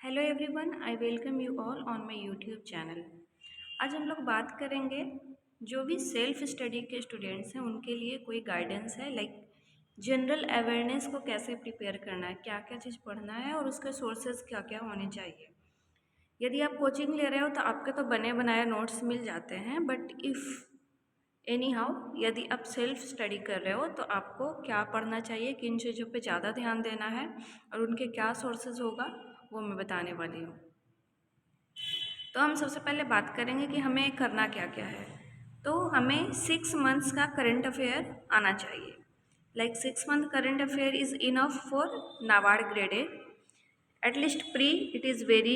Hello everyone, I welcome you all on my YouTube channel. आज हम लोग बात करेंगे जो भी सेल्फ स्टडी के स्टूडेंट्स हैं उनके लिए कोई गाइडेंस है, लाइक जनरल अवेयरनेस को कैसे प्रिपेयर करना है, क्या क्या चीज़ पढ़ना है और उसके सोर्सेज क्या क्या होने चाहिए। यदि आप कोचिंग ले रहे हो तो आपके तो बने बनाए नोट्स मिल जाते हैं, बट इफ़ एनी हाउ यदि आप सेल्फ स्टडी कर रहे हो तो आपको क्या पढ़ना चाहिए, किन चीज़ों पे ज़्यादा ध्यान देना है और उनके क्या सोर्सेज होगा वो मैं बताने वाली हूँ। तो हम सबसे पहले बात करेंगे कि हमें करना क्या क्या है। तो हमें 6 मंथ्स का करंट अफेयर आना चाहिए। Like 6 month current affair is enough for NABARD grade A. At least pre it is very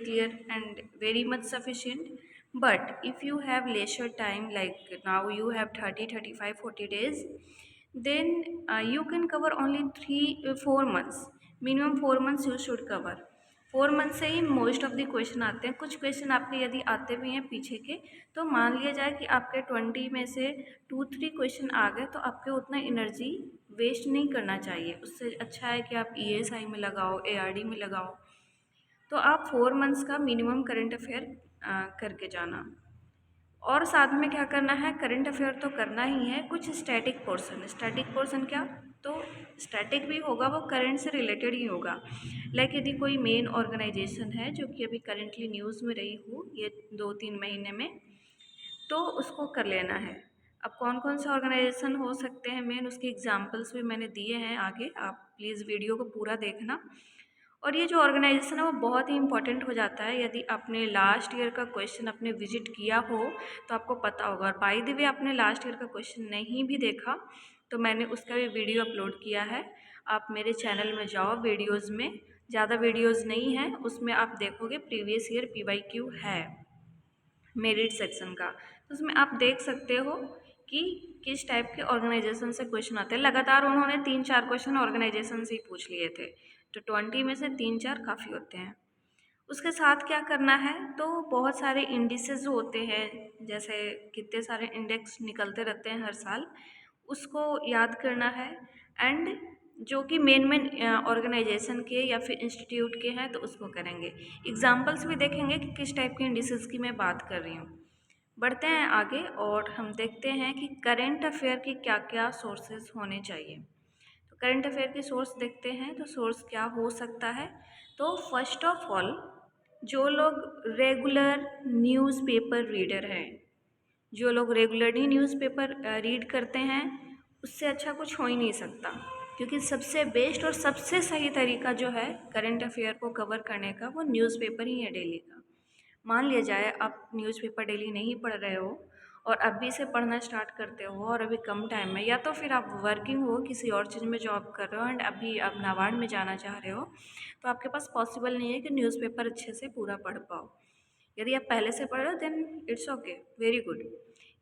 clear and very much sufficient. But if you have leisure time, like now you have 30 35 40 days, then you can cover only 3 4 months. Minimum 4 months you should cover. 4 month से ही most of the question आते हैं। कुछ question आपके यदि आते भी हैं पीछे के, तो मान लिया जाए कि आपके 20 में से 2 3 क्वेश्चन आ गए, तो आपके उतना एनर्जी वेस्ट नहीं करना चाहिए। उससे अच्छा है कि आप ईएसआई में लगाओ, एआरडी में लगाओ। तो आप 4 मंथ्स का मिनिमम करंट अफेयर करके जाना। और साथ में क्या करना है, करंट अफेयर तो करना ही है, कुछ स्टैटिक पोर्शन क्या, तो स्टैटिक भी होगा, वो करंट से रिलेटेड ही होगा। लाइक यदि कोई मेन ऑर्गेनाइजेशन है जो कि अभी करेंटली न्यूज़ में रही हो ये 2 3 महीने में, तो उसको कर लेना है। अब कौन कौन से ऑर्गेनाइजेशन हो सकते हैं मेन, उसके एग्जाम्पल्स भी मैंने दिए हैं आगे, आप प्लीज़ वीडियो को पूरा देखना। और ये जो ऑर्गेनाइजेशन है वो बहुत ही इंपॉर्टेंट हो जाता है। यदि आपने लास्ट ईयर का क्वेश्चन आपने विजिट किया हो तो आपको पता होगा। और बाय द वे आपने लास्ट ईयर का क्वेश्चन नहीं भी देखा तो मैंने उसका भी वीडियो अपलोड किया है। आप मेरे चैनल में जाओ, वीडियोज़ में ज़्यादा वीडियोज़ नहीं है, उसमें आप देखोगे प्रीवियस ईयर PYQ है मेरिट सेक्शन का, तो उसमें आप देख सकते हो कि किस टाइप के ऑर्गेनाइजेशन से क्वेश्चन आते हैं। लगातार उन्होंने 3 4 क्वेश्चन ऑर्गेनाइजेशन से ही पूछ लिए थे, तो 20 में से 3 4 काफ़ी होते हैं। उसके साथ क्या करना है, तो बहुत सारे इंडिसेस होते हैं, जैसे कितने सारे इंडेक्स निकलते रहते हैं हर साल, उसको याद करना है। एंड जो कि मेन मेन ऑर्गेनाइजेशन के या फिर इंस्टीट्यूट के हैं तो उसको करेंगे। एग्जाम्पल्स भी देखेंगे कि किस टाइप के इंडिसेस की मैं बात कर रही हूँ। बढ़ते हैं आगे और हम देखते हैं कि करंट अफेयर की क्या क्या सोर्सेज होने चाहिए। तो करंट अफेयर के सोर्स देखते हैं, तो सोर्स क्या हो सकता है। तो फर्स्ट ऑफ ऑल, जो लोग रेगुलर न्यूज़पेपर रीडर हैं, जो लोग रेगुलरली न्यूज़पेपर रीड करते हैं, उससे अच्छा कुछ हो ही नहीं सकता। क्योंकि सबसे बेस्ट और सबसे सही तरीका जो है करंट अफेयर को कवर करने का, वो न्यूज़पेपर ही है डेली का। मान लिया जाए आप न्यूज़पेपर डेली नहीं पढ़ रहे हो और अभी से पढ़ना स्टार्ट करते हो और अभी कम टाइम में, या तो फिर आप वर्किंग हो, किसी और चीज़ में जॉब कर रहे हो एंड अभी आप नाबार्ड में जाना चाह रहे हो, तो आपके पास पॉसिबल नहीं है कि न्यूज़पेपर अच्छे से पूरा पढ़ पाओ। यदि आप पहले से पढ़ रहे हो then it's okay, very good.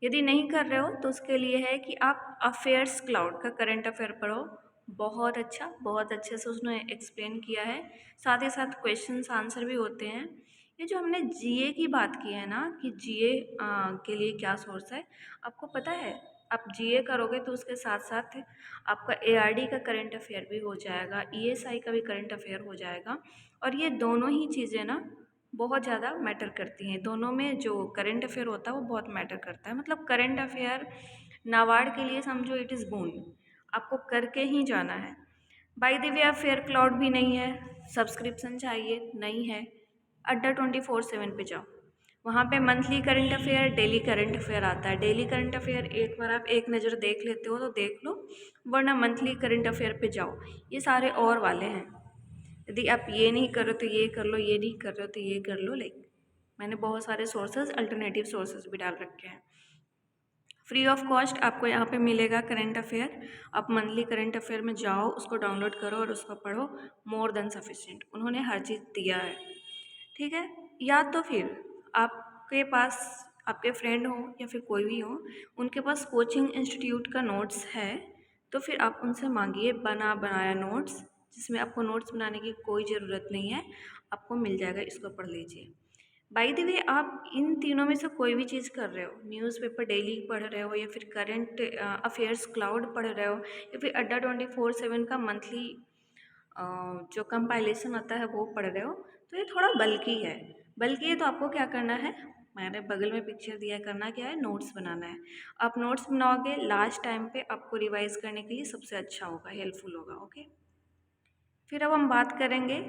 यदि नहीं कर रहे हो तो उसके लिए है कि आप अफेयर्स क्लाउड का करंट अफेयर पढ़ो। बहुत अच्छा, बहुत अच्छे से उसने एक्सप्लेन किया है। साथ ही साथ क्वेश्चंस आंसर भी होते हैं। ये जो हमने जीए की बात की है ना, कि जीए के लिए क्या सोर्स है, आपको पता है आप जीए करोगे तो उसके साथ साथ आपका एआरडी का करंट अफेयर भी हो जाएगा, ईएसआई का भी करंट अफेयर हो जाएगा। और ये दोनों ही चीज़ें ना बहुत ज़्यादा मैटर करती हैं। दोनों में जो करंट अफेयर होता है वो बहुत मैटर करता है। मतलब करंट अफेयर नाबार्ड के लिए समझो इट इज़ बोन, आपको करके ही जाना है। बाय द वे, आप फेयर क्लाउड भी नहीं है, सब्सक्रिप्शन चाहिए नहीं है, अड्डा 24/7 पे जाओ। वहाँ पे monthly current affair, daily current affair आता है। डेली करंट अफेयर एक बार आप एक नज़र देख लेते हो तो देख लो, वरना मंथली करंट अफेयर पे जाओ, ये सारे और वाले हैं। यदि आप ये नहीं कर रहे हो तो ये कर लो, ये नहीं कर रहे हो तो ये कर लो। लाइक मैंने बहुत सारे सोर्सेज, अल्टरनेटिव सोर्सेज भी डाल रखे हैं। फ्री ऑफ कॉस्ट आपको यहाँ पे मिलेगा करंट अफेयर। आप मंथली करंट अफेयर में जाओ, उसको डाउनलोड करो और उसको पढ़ो, मोर देन सफिशिएंट। उन्होंने हर चीज़ दिया है, ठीक है। या तो फिर आपके पास आपके फ्रेंड हो या फिर कोई भी हो, उनके पास कोचिंग इंस्टीट्यूट का नोट्स है, तो फिर आप उनसे मांगिए बना बनाया नोट्स, जिसमें आपको नोट्स बनाने की कोई ज़रूरत नहीं है, आपको मिल जाएगा, इसको पढ़ लीजिए। बाय द वे, आप इन तीनों में से कोई भी चीज़ कर रहे हो, न्यूज़पेपर डेली पढ़ रहे हो या फिर करंट अफेयर्स क्लाउड पढ़ रहे हो या फिर अड्डा 24/7 का मंथली जो कंपाइलेशन आता है वो पढ़ रहे हो तो ये थोड़ा बल्कि है। बल्कि है तो आपको क्या करना है, मैंने बगल में पिक्चर दिया है, करना क्या है, नोट्स बनाना है। आप नोट्स बनाओगे लास्ट टाइम पे आपको रिवाइज करने के लिए सबसे अच्छा होगा, हेल्पफुल होगा। ओके, फिर अब हम बात करेंगे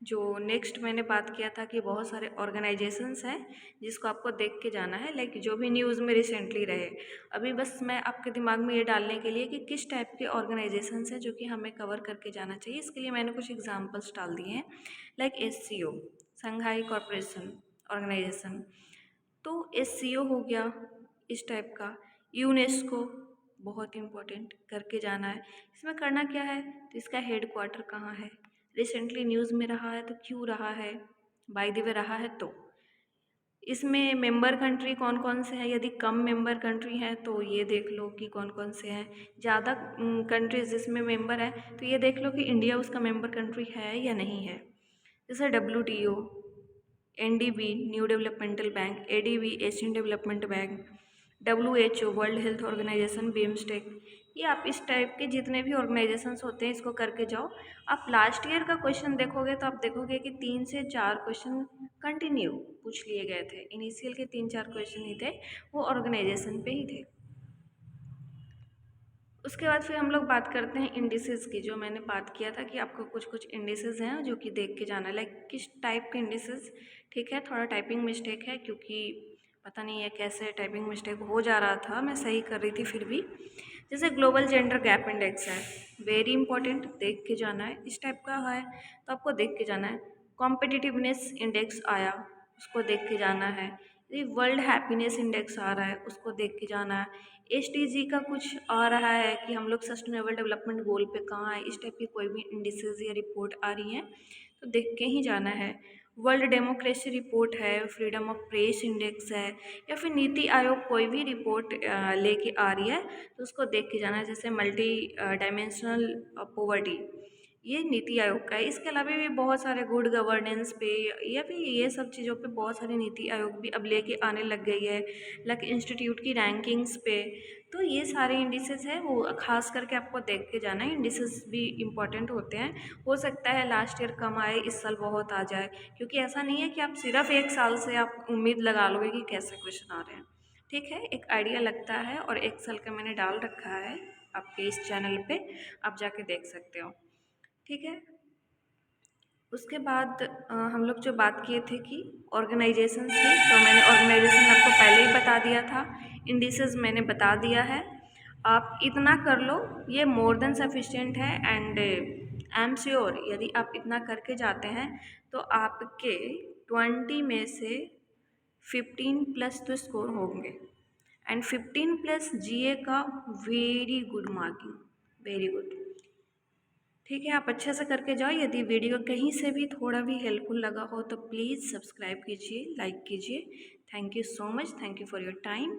जो नेक्स्ट मैंने बात किया था कि बहुत सारे ऑर्गेनाइजेशंस हैं जिसको आपको देख के जाना है, लाइक जो भी न्यूज़ में रिसेंटली रहे। अभी बस मैं आपके दिमाग में ये डालने के लिए कि किस टाइप के ऑर्गेनाइजेशंस हैं जो कि हमें कवर करके जाना चाहिए, इसके लिए मैंने कुछ एग्जांपल्स डाल दिए हैं। Like SCO, Shanghai corporation organisation, तो SCO हो गया इस टाइप का। यूनेस्को बहुत इम्पोर्टेंट, करके जाना है। इसमें करना क्या है, तो इसका हेड क्वार्टर कहाँ है, रिसेंटली न्यूज़ में रहा है तो क्यों रहा है, बाय द वे रहा है तो इसमें मेंबर कंट्री कौन कौन से हैं, यदि कम मेंबर कंट्री हैं तो ये देख लो कि कौन कौन से हैं। ज़्यादा कंट्रीज जिसमें मेंबर हैं तो ये देख लो कि इंडिया उसका मेंबर कंट्री है या नहीं है। जैसे WTO, NDB new developmental bank, ADB Asian development bank, WHO world health organisation, BIMSTEC, ये आप इस टाइप के जितने भी ऑर्गेनाइजेशंस होते हैं इसको करके जाओ। आप लास्ट ईयर का क्वेश्चन देखोगे तो आप देखोगे कि 3 से 4 क्वेश्चन कंटिन्यू पूछ लिए गए थे। इनिशियल के 3-4 क्वेश्चन ही थे, वो ऑर्गेनाइजेशन पे ही थे। उसके बाद फिर हम लोग बात करते हैं इंडिसेस की, जो मैंने बात किया था कि आपको कुछ कुछ इंडिसेस हैं जो कि देख के जाना है, लाइक किस टाइप के इंडिसेस। ठीक है, थोड़ा टाइपिंग मिस्टेक है क्योंकि पता नहीं है कैसे टाइपिंग मिस्टेक हो जा रहा था, मैं सही कर रही थी फिर भी। जैसे ग्लोबल जेंडर गैप इंडेक्स है, वेरी इंपॉर्टेंट, देख के जाना है। इस टाइप का है तो आपको देख के जाना है। कॉम्पिटिटिवनेस इंडेक्स आया, उसको देख के जाना है। ये वर्ल्ड हैप्पीनेस इंडेक्स आ रहा है, उसको देख के जाना है। SDG का कुछ आ रहा है कि हम लोग सस्टेनेबल डेवलपमेंट गोल पे कहाँ है, इस टाइप की कोई भी इंडिसेस या रिपोर्ट आ रही हैं तो देख के ही जाना है। वर्ल्ड डेमोक्रेसी रिपोर्ट है, फ्रीडम ऑफ प्रेस इंडेक्स है, या फिर नीति आयोग कोई भी रिपोर्ट लेके आ रही है तो उसको देख के जाना है। जैसे मल्टी डायमेंशनल पॉवर्टी, ये नीति आयोग का है। इसके अलावा भी बहुत सारे गुड गवर्नेंस पे या फिर ये सब चीज़ों पे बहुत सारी नीति आयोग भी अब लेके आने लग गई है, लाइक इंस्टीट्यूट की रैंकिंग्स पे। तो ये सारे इंडिसेस हैं, वो खास करके आपको देख के जाना है। इंडिसेस भी इम्पॉर्टेंट होते हैं, हो सकता है लास्ट ईयर कम आए, इस साल बहुत आ जाए, क्योंकि ऐसा नहीं है कि आप सिर्फ एक साल से आप उम्मीद लगा लोगे कि कैसे क्वेश्चन आ रहे हैं। ठीक है, एक आइडिया लगता है, और एक साल का मैंने डाल रखा है आपके इस चैनल पे, आप जाके देख सकते हो। ठीक है, उसके बाद हम लोग जो बात किए थे कि ऑर्गेनाइजेशन की, तो मैंने ऑर्गेनाइजेशन आपको पहले ही बता दिया था, इंडिसेस मैंने बता दिया है। आप इतना कर लो, ये मोर देन सफिशिएंट है। एंड आई एम श्योर यदि आप इतना करके जाते हैं तो आपके 20 में से 15 प्लस तो स्कोर होंगे, एंड 15 प्लस GA का very good marking, very good. ठीक है, आप अच्छे से करके जाओ। यदि वीडियो कहीं से भी थोड़ा भी हेल्पफुल लगा हो तो प्लीज़ सब्सक्राइब कीजिए, लाइक कीजिए। Thank you so much, thank you for your time.